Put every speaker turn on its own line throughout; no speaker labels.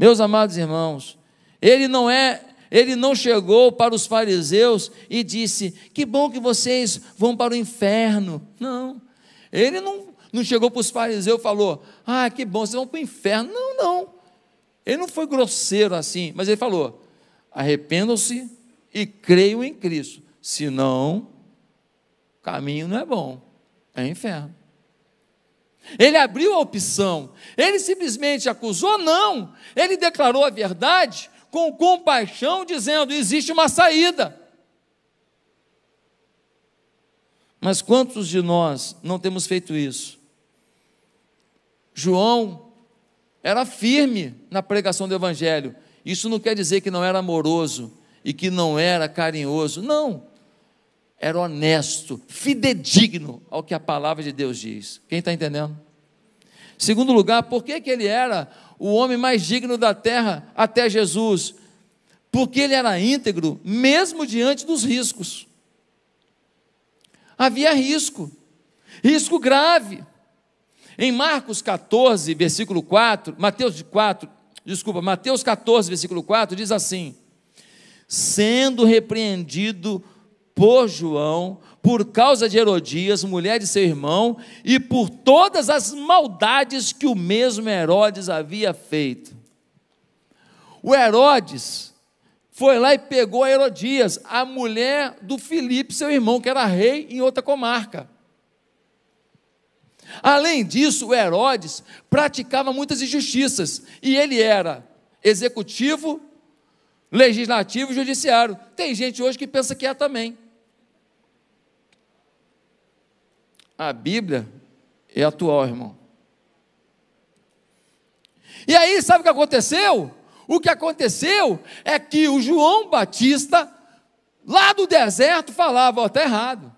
Meus amados irmãos, ele não chegou para os fariseus e disse: que bom que vocês vão para o inferno. Não, ele não chegou para os fariseus e falou: ah, que bom, vocês vão para o inferno. Não, ele não foi grosseiro assim, mas ele falou: arrependam-se e creiam em Cristo, senão o caminho não é bom, é inferno. Ele abriu a opção, ele simplesmente acusou? Não, ele declarou a verdade com compaixão, dizendo: existe uma saída. Mas quantos de nós não temos feito isso? João era firme na pregação do Evangelho. Isso não quer dizer que não era amoroso e que não era carinhoso, não. Era honesto, fidedigno ao que a palavra de Deus diz. Quem está entendendo? Segundo lugar, por que ele era o homem mais digno da terra até Jesus? Porque ele era íntegro, mesmo diante dos riscos. Havia risco grave. Em Marcos 14, versículo 4, Mateus 14, versículo 4, diz assim: sendo repreendido por João, por causa de Herodias, mulher de seu irmão, e por todas as maldades que o mesmo Herodes havia feito. O Herodes foi lá e pegou a Herodias, a mulher do Filipe, seu irmão, que era rei em outra comarca. Além disso, o Herodes praticava muitas injustiças, e ele era executivo, legislativo e judiciário. Tem gente hoje que pensa que é também. A Bíblia é atual, irmão. E aí, sabe o que aconteceu? O que aconteceu é que o João Batista, lá do deserto, falava: ó, está errado.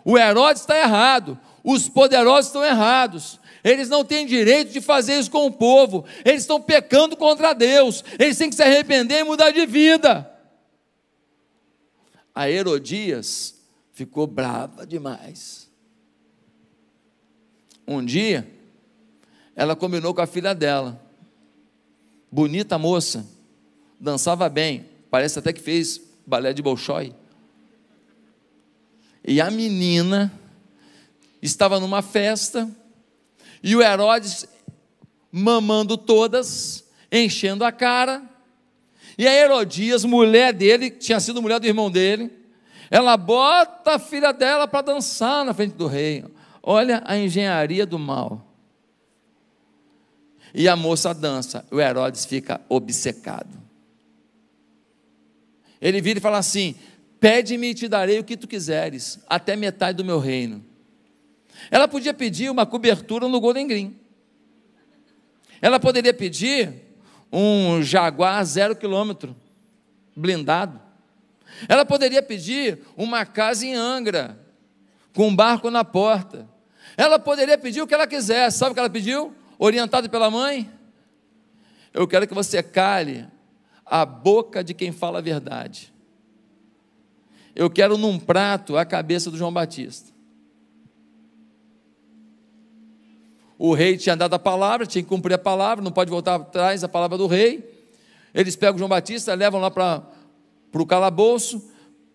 O Herodes está errado, os poderosos estão errados, eles não têm direito de fazer isso com o povo, eles estão pecando contra Deus, eles têm que se arrepender e mudar de vida. A Herodias ficou brava demais. Um dia, ela combinou com a filha dela, bonita moça, dançava bem, parece até que fez balé de Bolshoi. E a menina estava numa festa, e o Herodes mamando todas, enchendo a cara, e a Herodias, mulher dele, tinha sido mulher do irmão dele, ela bota a filha dela para dançar na frente do rei. Olha a engenharia do mal. E a moça dança, o Herodes fica obcecado. Ele vira e fala assim: pede-me e te darei o que tu quiseres, até metade do meu reino. Ela podia pedir uma cobertura no Golden Green. Ela poderia pedir um Jaguar 0 km, blindado. Ela poderia pedir uma casa em Angra, com um barco na porta. Ela poderia pedir o que ela quisesse. Sabe o que ela pediu? Orientada pela mãe: eu quero que você cale a boca de quem fala a verdade. Eu quero num prato a cabeça do João Batista. O rei tinha dado a palavra, tinha que cumprir a palavra, não pode voltar atrás da palavra do rei. Eles pegam o João Batista, levam lá para o calabouço,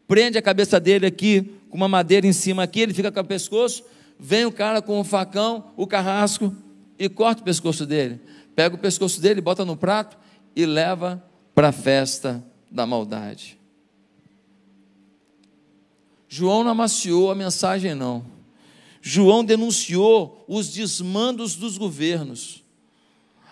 prende a cabeça dele aqui, com uma madeira em cima aqui, ele fica com o pescoço, vem o cara com o facão, o carrasco, e corta o pescoço dele. Pega o pescoço dele, bota no prato e leva para a festa da maldade. João não amaciou a mensagem, não. João denunciou os desmandos dos governos,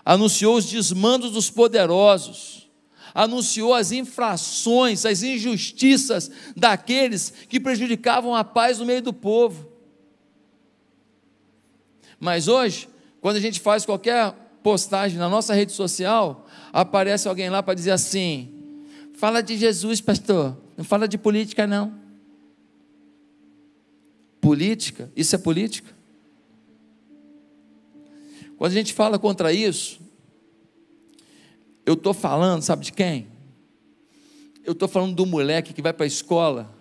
anunciou os desmandos dos poderosos, anunciou as infrações, as injustiças daqueles que prejudicavam a paz no meio do povo. Mas hoje, quando a gente faz qualquer postagem na nossa rede social, aparece alguém lá para dizer assim: fala de Jesus, pastor, não fala de política não. Política? Isso é política? Quando a gente fala contra isso, eu estou falando, sabe de quem? Eu estou falando do moleque que vai para a escola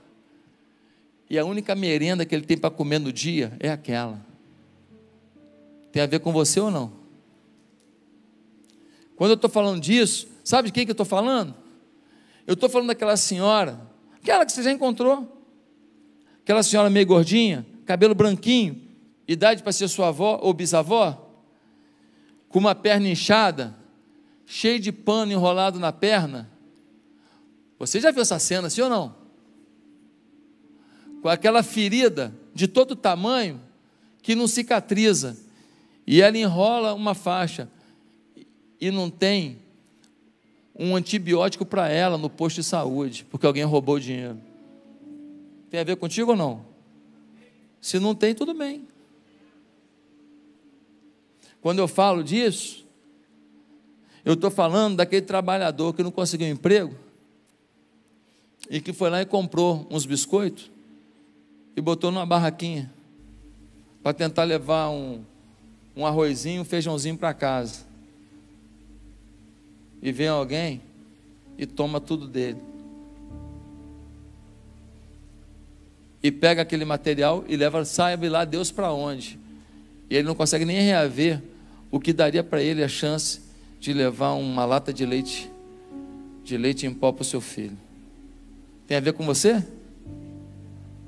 e a única merenda que ele tem para comer no dia é aquela. Tem a ver com você ou não? Quando eu estou falando disso, sabe de quem que eu estou falando? Eu estou falando daquela senhora, aquela que você já encontrou, aquela senhora meio gordinha, cabelo branquinho, idade para ser sua avó ou bisavó, com uma perna inchada, cheio de pano enrolado na perna. Você já viu essa cena, sim ou não? Com aquela ferida de todo tamanho, que não cicatriza, e ela enrola uma faixa, e não tem um antibiótico para ela no posto de saúde, porque alguém roubou o dinheiro. Tem a ver contigo ou não? Se não tem, tudo bem. Quando eu falo disso, eu estou falando daquele trabalhador que não conseguiu emprego, e que foi lá e comprou uns biscoitos, e botou numa barraquinha, para tentar levar um arrozinho, um feijãozinho para casa. E vem alguém e toma tudo dele. E pega aquele material e leva, sabe lá Deus para onde. E ele não consegue nem reaver o que daria para ele a chance de levar uma lata de leite em pó para o seu filho. Tem a ver com você?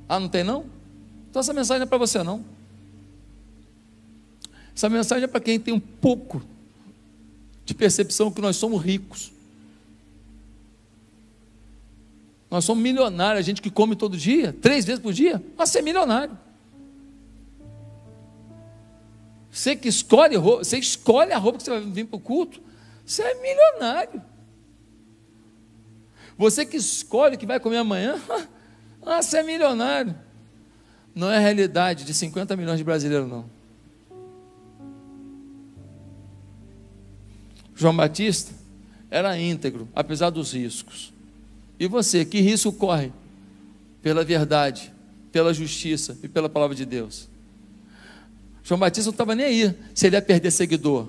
Ah, não tem não? Então essa mensagem não é para você não. Essa mensagem é para quem tem um pouco de percepção que nós somos ricos. Nós somos milionários, a gente que come todo dia, 3 vezes por dia, você é milionário. Você que escolhe roupa, você escolhe a roupa que você vai vir para o culto, você é milionário. Você que escolhe o que vai comer amanhã, você é milionário. Não é a realidade de 50 milhões de brasileiros, não. João Batista era íntegro, apesar dos riscos. E você, que risco corre? Pela verdade, pela justiça e pela palavra de Deus. João Batista não estava nem aí se ele ia perder seguidor.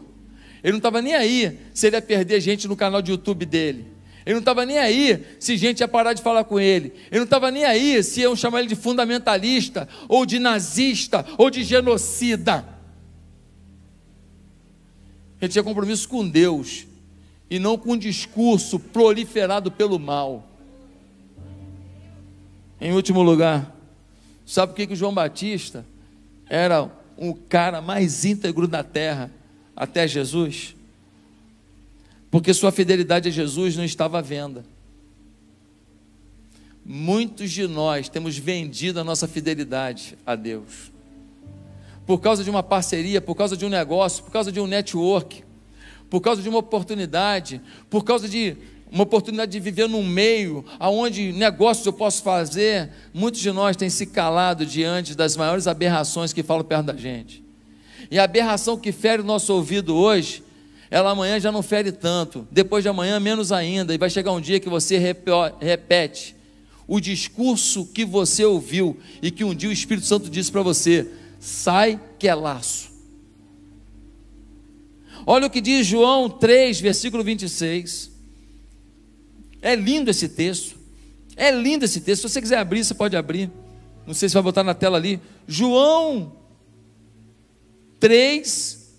Ele não estava nem aí se ele ia perder gente no canal de YouTube dele. Ele não estava nem aí se gente ia parar de falar com ele. Ele não estava nem aí se iam chamar ele de fundamentalista, ou de nazista, ou de genocida. Ele tinha compromisso com Deus, e não com um discurso proliferado pelo mal. Em último lugar, sabe por que João Batista era o cara mais íntegro da terra até Jesus? Porque sua fidelidade a Jesus não estava à venda. Muitos de nós temos vendido a nossa fidelidade a Deus, por causa de uma parceria, por causa de um negócio, por causa de um network, por causa de uma oportunidade, por causa de uma oportunidade de viver num meio onde negócios eu posso fazer. Muitos de nós têm se calado diante das maiores aberrações que falam perto da gente. E a aberração que fere o nosso ouvido hoje, ela amanhã já não fere tanto, depois de amanhã menos ainda, e vai chegar um dia que você repete o discurso que você ouviu, e que um dia o Espírito Santo disse para você: sai que é laço. Olha o que diz João 3, versículo 26. É lindo esse texto. É lindo esse texto. Se você quiser abrir, você pode abrir. Não sei se vai botar na tela ali. João 3,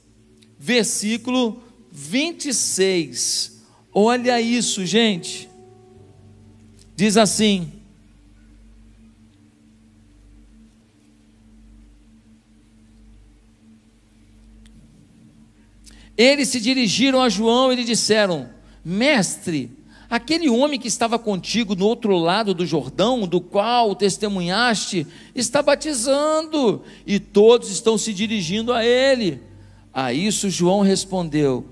versículo 26. Olha isso, gente. Diz assim: eles se dirigiram a João e lhe disseram: mestre, aquele homem que estava contigo no outro lado do Jordão, do qual testemunhaste, está batizando, e todos estão se dirigindo a ele. A isso João respondeu: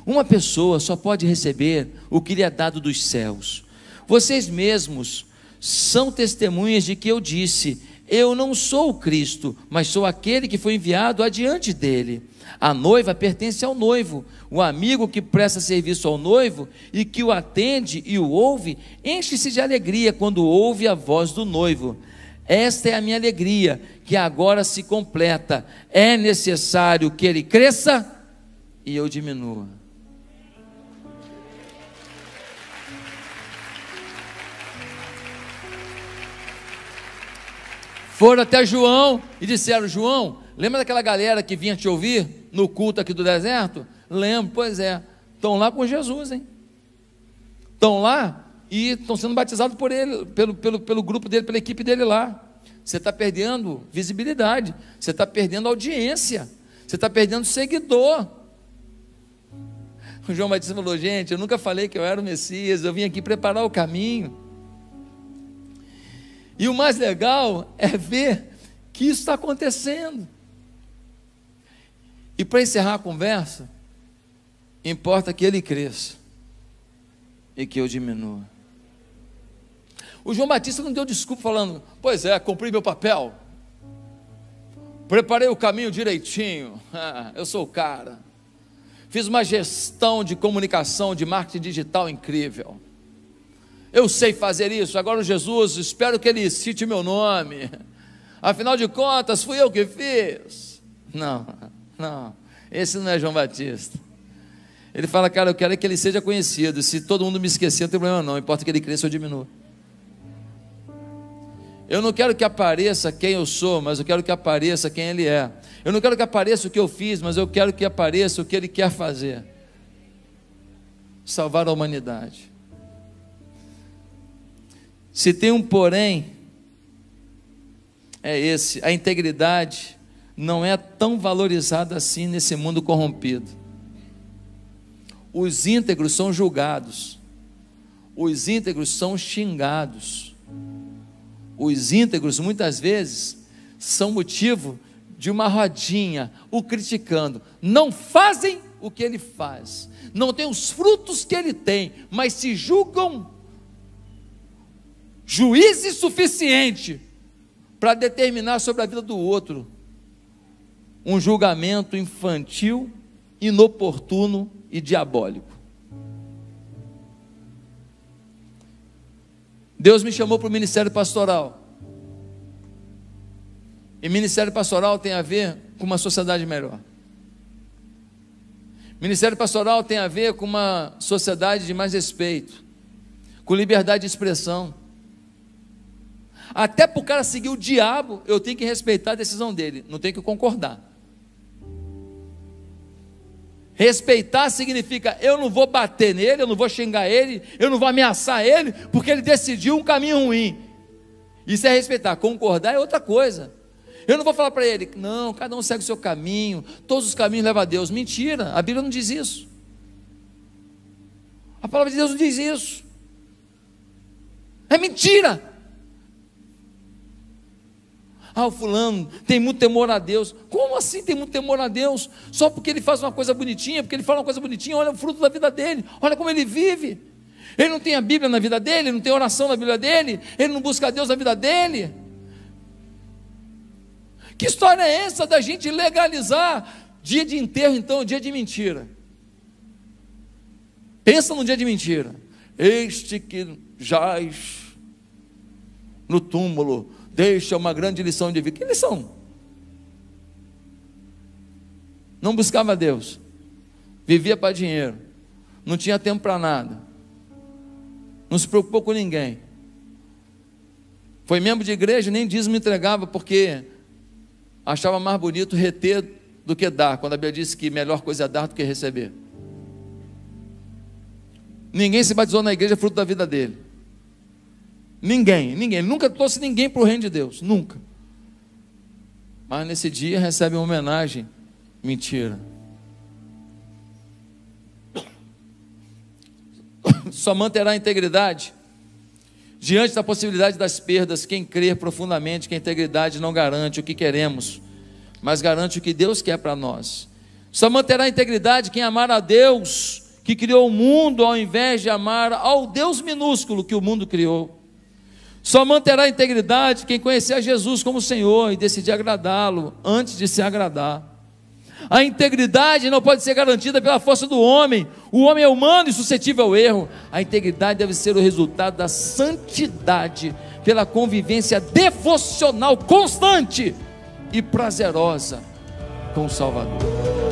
uma pessoa só pode receber o que lhe é dado dos céus. Vocês mesmos são testemunhas de que eu disse: eu não sou o Cristo, mas sou aquele que foi enviado adiante dele. A noiva pertence ao noivo. O amigo que presta serviço ao noivo e que o atende e o ouve, enche-se de alegria quando ouve a voz do noivo. Esta é a minha alegria, que agora se completa. É necessário que ele cresça e eu diminua. Foram até João e disseram: João, lembra daquela galera que vinha te ouvir no culto aqui do deserto? Lembro, pois é, estão lá com Jesus, hein? Estão lá e estão sendo batizados por ele, pelo grupo dele, pela equipe dele lá. Você está perdendo visibilidade, você está perdendo audiência, você está perdendo seguidor. O João Batista falou: gente, eu nunca falei que eu era o Messias, eu vim aqui preparar o caminho. E o mais legal é ver que isso está acontecendo. E para encerrar a conversa, importa que ele cresça e que eu diminua. O João Batista não deu desculpa falando: pois é, cumpri meu papel, preparei o caminho direitinho, eu sou o cara, fiz uma gestão de comunicação, de marketing digital incrível, eu sei fazer isso. Agora Jesus, espero que ele cite meu nome, afinal de contas fui eu que fiz. Não, esse não é João Batista. Ele fala: cara, eu quero que ele seja conhecido, se todo mundo me esquecer não tem problema não, importa que ele cresça ou diminua. Eu não quero que apareça quem eu sou, mas eu quero que apareça quem ele é. Eu não quero que apareça o que eu fiz, mas eu quero que apareça o que ele quer fazer: salvar a humanidade. Se tem um porém, é esse: a integridade não é tão valorizada assim nesse mundo corrompido. Os íntegros são julgados, os íntegros são xingados, os íntegros muitas vezes são motivo de uma rodinha, o criticando. Não fazem o que ele faz, não têm os frutos que ele tem, mas se julgam juízes suficiente para determinar sobre a vida do outro um julgamento infantil, inoportuno e diabólico. Deus me chamou para o ministério pastoral, e ministério pastoral tem a ver com uma sociedade melhor. Ministério pastoral tem a ver com uma sociedade de mais respeito, com liberdade de expressão. Até para o cara seguir o diabo, eu tenho que respeitar a decisão dele, não tenho que concordar. Respeitar significa: eu não vou bater nele, eu não vou xingar ele, eu não vou ameaçar ele, porque ele decidiu um caminho ruim. Isso é respeitar. Concordar é outra coisa. Eu não vou falar para ele: não, cada um segue o seu caminho, todos os caminhos levam a Deus. Mentira, a Bíblia não diz isso. A palavra de Deus não diz isso. É mentira. O fulano tem muito temor a Deus. Como assim tem muito temor a Deus? Só porque ele faz uma coisa bonitinha, porque ele fala uma coisa bonitinha. Olha o fruto da vida dele, olha como ele vive. Ele não tem a Bíblia na vida dele, não tem oração na Bíblia dele, ele não busca a Deus na vida dele. Que história é essa da gente legalizar dia de enterro, então, dia de mentira? Pensa num dia de mentira: este que jaz no túmulo deixa uma grande lição de vida. Que lição? Não buscava Deus, vivia para dinheiro, não tinha tempo para nada, não se preocupou com ninguém, foi membro de igreja, nem dízimo entregava, porque achava mais bonito reter do que dar, quando a Bíblia disse que melhor coisa é dar do que receber. Ninguém se batizou na igreja fruto da vida dele. Ninguém, ele nunca trouxe ninguém para o reino de Deus, nunca. Mas nesse dia recebe uma homenagem. Mentira. Só manterá a integridade diante da possibilidade das perdas quem crer profundamente que a integridade não garante o que queremos, mas garante o que Deus quer para nós. Só manterá a integridade quem amar a Deus que criou o mundo, ao invés de amar ao Deus minúsculo que o mundo criou. Só manterá a integridade quem conhecer a Jesus como Senhor e decidir agradá-lo antes de se agradar. A integridade não pode ser garantida pela força do homem. O homem é humano e suscetível ao erro. A integridade deve ser o resultado da santidade, pela convivência devocional constante e prazerosa com o Salvador.